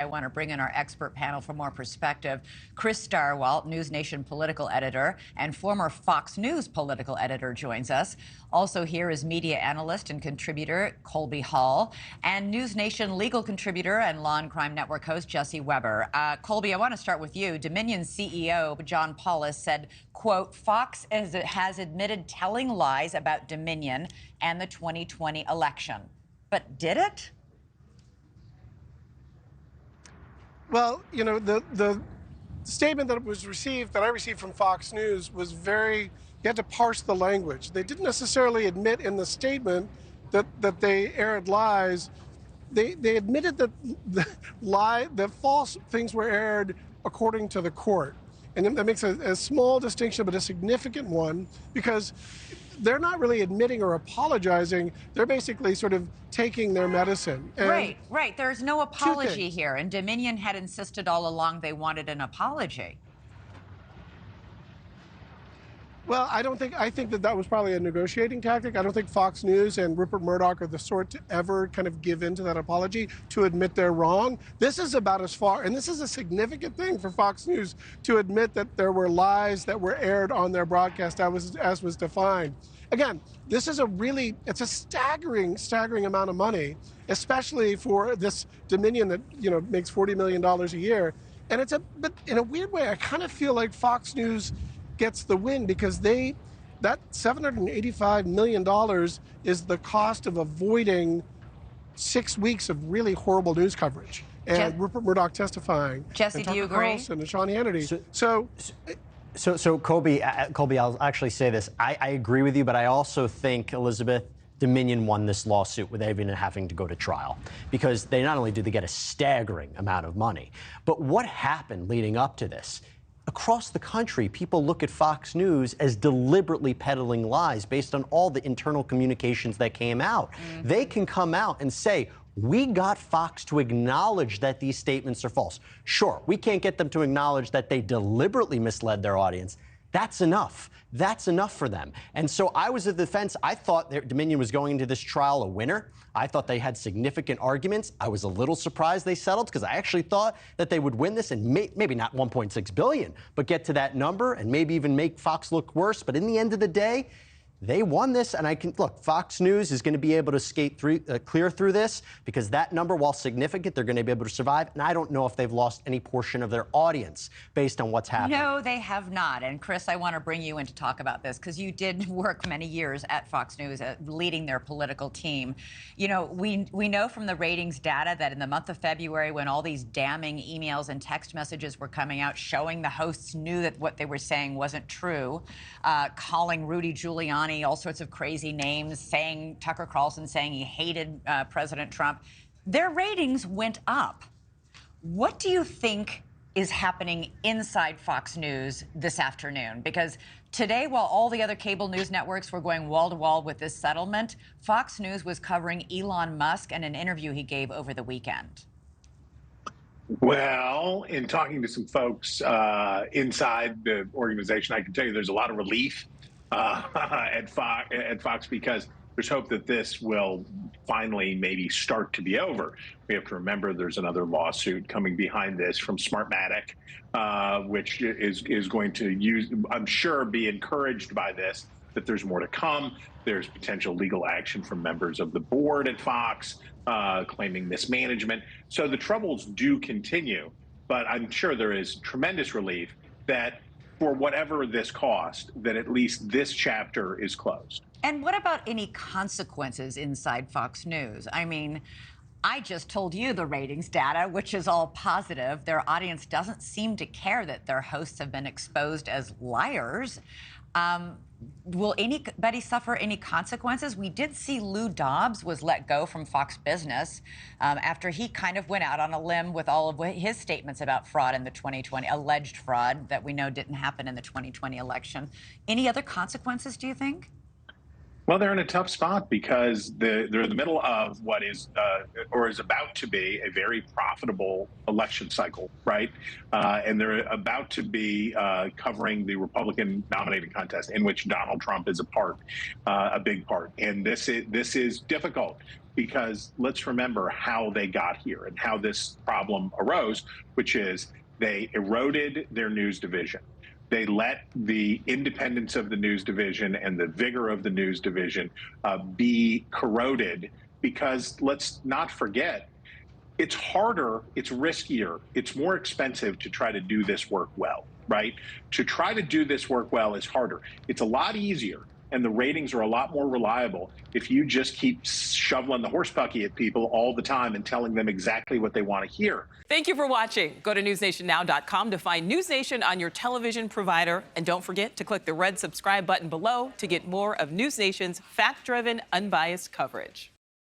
I want to bring in our expert panel for more perspective. Chris Stirewalt, NewsNation political editor and former Fox News political editor, joins us. Also here is media analyst and contributor Colby Hall, and NewsNation legal contributor and Law and Crime Network host Jesse Weber. Colby, I want to start with you. Dominion CEO John Paulus said, quote, Fox has admitted telling lies about Dominion and the 2020 election. But did it? Well, you know, the statement that I received from Fox News was you had to parse the language. They didn't necessarily admit in the statement that they aired lies. They admitted that the false things were aired according to the court. And that makes a small distinction, but a significant one, because they're not really admitting or apologizing. They're basically sort of taking their medicine. And right. There's no apology here. And Dominion had insisted all along they wanted an apology. Well, I think that was probably a negotiating tactic. I don't think Fox News and Rupert Murdoch are the sort to ever kind of give in to that apology, to admit they're wrong. This is about as far, and this is a significant thing for Fox News, to admit that there were lies that were aired on their broadcast as was defined. Again, this is it's a staggering amount of money, especially for this Dominion that, you know, makes $40 million a year. And but in a weird way, I kind of feel like Fox News gets the win, because that $785 million is the cost of avoiding 6 weeks of really horrible news coverage. And Rupert Murdoch testifying. Jesse, do you agree? Carlson and Sean Hannity. So Colby, I'll actually say this. I agree with you, but I also think, Elizabeth, Dominion won this lawsuit without even having to go to trial, because they not only did they get a staggering amount of money, but what happened leading up to this? Across the country, people look at Fox News as deliberately peddling lies based on all the internal communications that came out. Mm-hmm. They can come out and say, we got Fox to acknowledge that these statements are false. Sure, we can't get them to acknowledge that they deliberately misled their audience. That's enough. That's enough for them. And so I was at the defense. I thought Dominion was going into this trial a winner. I thought they had significant arguments. I was a little surprised they settled, because I actually thought that they would win this and maybe not $1.6 billion, but get to that number and maybe even make Fox look worse. But in the end of the day, they won this, and look, Fox News is going to be able to skate through, clear through this, because that number, while significant, they're going to be able to survive. And I don't know if they've lost any portion of their audience based on what's happened. No, they have not. And Chris, I want to bring you in to talk about this, because you did work many years at Fox News, leading their political team. You know, we know from the ratings data that in the month of February, when all these damning emails and text messages were coming out showing the hosts knew that what they were saying wasn't true, calling Rudy Giuliani all sorts of crazy names, Tucker Carlson saying he hated President Trump, their ratings went up. What do you think is happening inside Fox News this afternoon? Because today, while all the other cable news networks were going wall to wall with this settlement, Fox News was covering Elon Musk and an interview he gave over the weekend. Well, in talking to some folks inside the organization, I can tell you there's a lot of relief at Fox, because there's hope that this will finally maybe start to be over. We have to remember there's another lawsuit coming behind this from Smartmatic, which is going to I'm sure, be encouraged by this, that there's more to come. There's potential legal action from members of the board at Fox claiming mismanagement. So the troubles do continue, but I'm sure there is tremendous relief that for whatever this cost, that at least this chapter is closed. And what about any consequences inside Fox News? I mean, I just told you the ratings data, which is all positive. Their audience doesn't seem to care that their hosts have been exposed as liars. Will anybody suffer any consequences? We did see Lou Dobbs was let go from Fox Business after he kind of went out on a limb with all of his statements about fraud in the 2020, alleged fraud that we know didn't happen in the 2020 election. Any other consequences, do you think? Well, they're in a tough spot because they're in the middle of what is or is about to be a very profitable election cycle, right? And they're about to be covering the Republican nominating contest, in which Donald Trump is a big part. And this is difficult because let's remember how they got here and how this problem arose, which is they eroded their news division. They let the independence of the news division and the vigor of the news division be corroded because let's not forget, it's harder, it's riskier, it's more expensive to try to do this work well, right? To try to do this work well is harder. It's a lot easier, and the ratings are a lot more reliable if you just keep shoveling the horse pucky at people all the time and telling them exactly what they want to hear. Thank you for watching. Go to newsnationnow.com to find News Nation on your television provider. And don't forget to click the red subscribe button below to get more of News Nation's fact-driven, unbiased coverage.